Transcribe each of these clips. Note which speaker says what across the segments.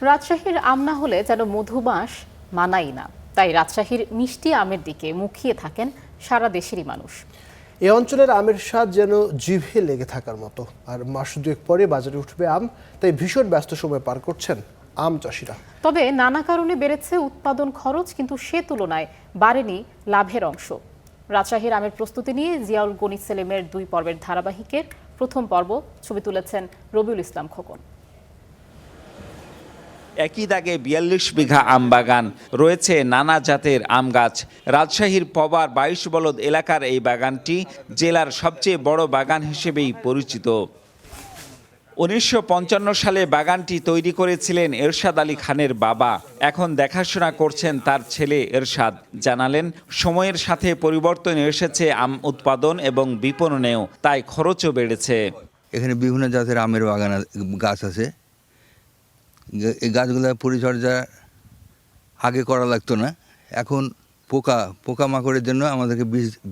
Speaker 1: রাজশাহীর আম না হলে যেন মধুমাস মানাই না, তাই রাজশাহীর মিষ্টি আমের দিকে মুখিয়ে থাকেন সারা দেশেরই মানুষ।
Speaker 2: এ অঞ্চলের আমের স্বাদ যেন জিভে লেগে থাকার মতো। আর মাস দুয়েক পরে বাজারে উঠবে আম, তাই ভীষণ ব্যস্ত সময় পার করছেন আম চাষিরা।
Speaker 1: তবে নানা কারণে বেড়েছে উৎপাদন খরচ, কিন্তু সে তুলনায় বাড়েনি লাভের অংশ। রাজশাহীর আমের প্রস্তুতি নিয়ে জিয়াউল গণি সেলিমের 2 পর্বের ধারাবাহিকের প্রথম পর্ব ছবি তুলেছেন রবিউল ইসলাম খোকন।
Speaker 3: একই দাগে ৪২ বিঘা আম বাগান, রয়েছে নানা জাতের আম গাছ। রাজশাহীর পবার ২২ বলদ এলাকার এই বাগানটি জেলার সবচেয়ে বড় বাগান হিসেবেই পরিচিত। ১৯৫৫ সালে বাগানটি তৈরি করেছিলেন এরশাদ আলী খানের বাবা। এখন দেখাশোনা করছেন তার ছেলে এরশাদ। জানালেন, সময়ের সাথে পরিবর্তন এসেছে আম উৎপাদন এবং বিপণনেও, তাই খরচও বেড়েছে।
Speaker 4: এখানে বিভিন্ন জাতের আমের বাগান গাছ আছে। এই গাছগুলোর পরিচর্যা আগে করা লাগতো না, এখন পোকামাকড়ের জন্য আমাদেরকে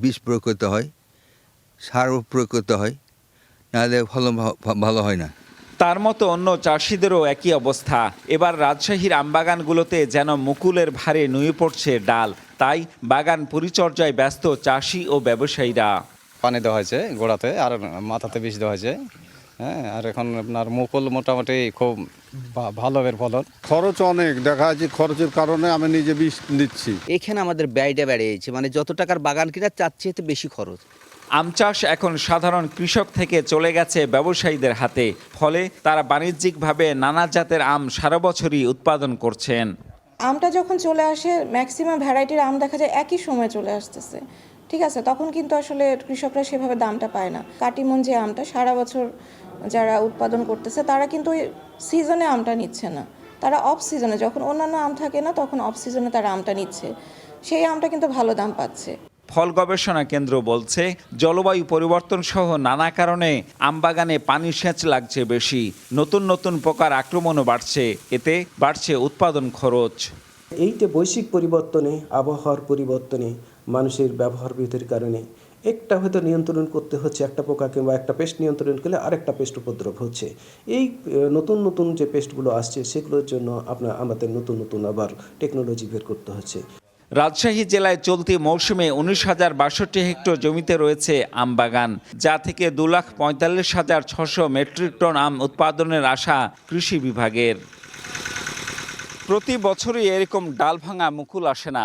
Speaker 4: বিষ প্রয়োগ করতে হয়, সার প্রয়োগ করতে হয়, নাহলে ফলন ভালো হয় না।
Speaker 3: তার মতো অন্য চাষিদেরও একই অবস্থা। এবার রাজশাহীর আমবাগানগুলোতে যেন মুকুলের ভারে নুয়ে পড়ছে ডাল, তাই বাগান পরিচর্যায় ব্যস্ত চাষি ও ব্যবসায়ীরা।
Speaker 5: পানি দেওয়া হয়েছে গোড়াতে, আর মাথাতে বিষ দেওয়া হয়েছে। হ্যাঁ, আর এখন আপনার মুকুল মোটামুটি খুব ভালো এর ফলন।
Speaker 6: খরচ অনেক দেখা যাচ্ছে, খরচের কারণে আমি নিজে বিষ দিচ্ছি।
Speaker 7: এখানে আমাদের ব্যয়টা বেড়েছে, মানে যত টাকার বাগান কিনা চাচ্ছে এতে বেশি খরচ।
Speaker 3: আম চাষ এখন সাধারণ কৃষক থেকে চলে গেছে ব্যবসায়ীদের হাতে, ফলে তারা বাণিজ্যিকভাবে নানা জাতের আম সারা বছরই উৎপাদন করছেন।
Speaker 8: আমটা যখন চলে আসে, ম্যাক্সিমাম ভ্যারাইটির আম দেখা যায় একই সময় চলে আসতেছে, ঠিক আছে, তখন কিন্তু আসলে কৃষকরা সেভাবে দামটা পায় না। কাটিমন যে আমটা সারা বছর যারা উৎপাদন করতেছে তারা কিন্তু সিজনে আমটা নিচ্ছে না, তারা অফ সিজনে, যখন অন্যান্য আম থাকে না তখন অফ সিজনে তারা আমটা নিচ্ছে, সেই আমটা কিন্তু ভালো দাম পাচ্ছে।
Speaker 3: ফল গবেষণা কেন্দ্র বলছে, জলবায়ু পরিবর্তন সহ নানা কারণে আমবাগানে পানি সেচ লাগছে বেশি, নতুন নতুন পোকার আক্রমণও বাড়ছে, এতে বাড়ছে উৎপাদন খরচ।
Speaker 9: এইটা বৈশ্বিক পরিবর্তনে, আবহাওয়ার পরিবর্তনে, মানুষের ব্যবহার বিধির কারণে একটা হয়তো নিয়ন্ত্রণ করতে হচ্ছে, একটা পোকা কিংবা একটা পেস্ট নিয়ন্ত্রণ করলে আরেকটা পেস্ট উপদ্রব হচ্ছে। এই নতুন নতুন যে পেস্টগুলো আসছে সেগুলোর জন্য আমাদের নতুন নতুন আবার টেকনোলজি বের করতে হচ্ছে।
Speaker 3: রাজশাহী জেলায় চলতি মৌসুমে ১৯,০৬২ হেক্টর জমিতে রয়েছে আম বাগান, যা থেকে ২,৪৫,৬০০ মেট্রিক টন আম উৎপাদনের আশা কৃষি বিভাগের। প্রতি বছরই এরকম ডাল ভাঙা মুকুল আসে না।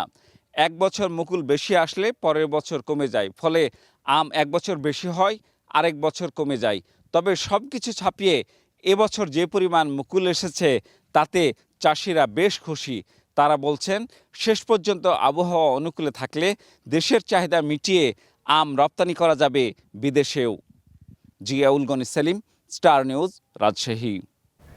Speaker 3: এক বছর মুকুল বেশি আসলে পরের বছর কমে যায়, ফলে আম এক বছর বেশি হয়, আরেক বছর কমে যায়। তবে সব কিছু ছাপিয়ে এবছর যে পরিমাণ মুকুল এসেছে তাতে চাষিরা বেশ খুশি। তারা বলছেন, শেষ পর্যন্ত আবহাওয়া অনুকূলে থাকলে দেশের চাহিদা মিটিয়ে আম রপ্তানি করা যাবে বিদেশেও। Ziaul Gani Selim, star news, Rajshahi.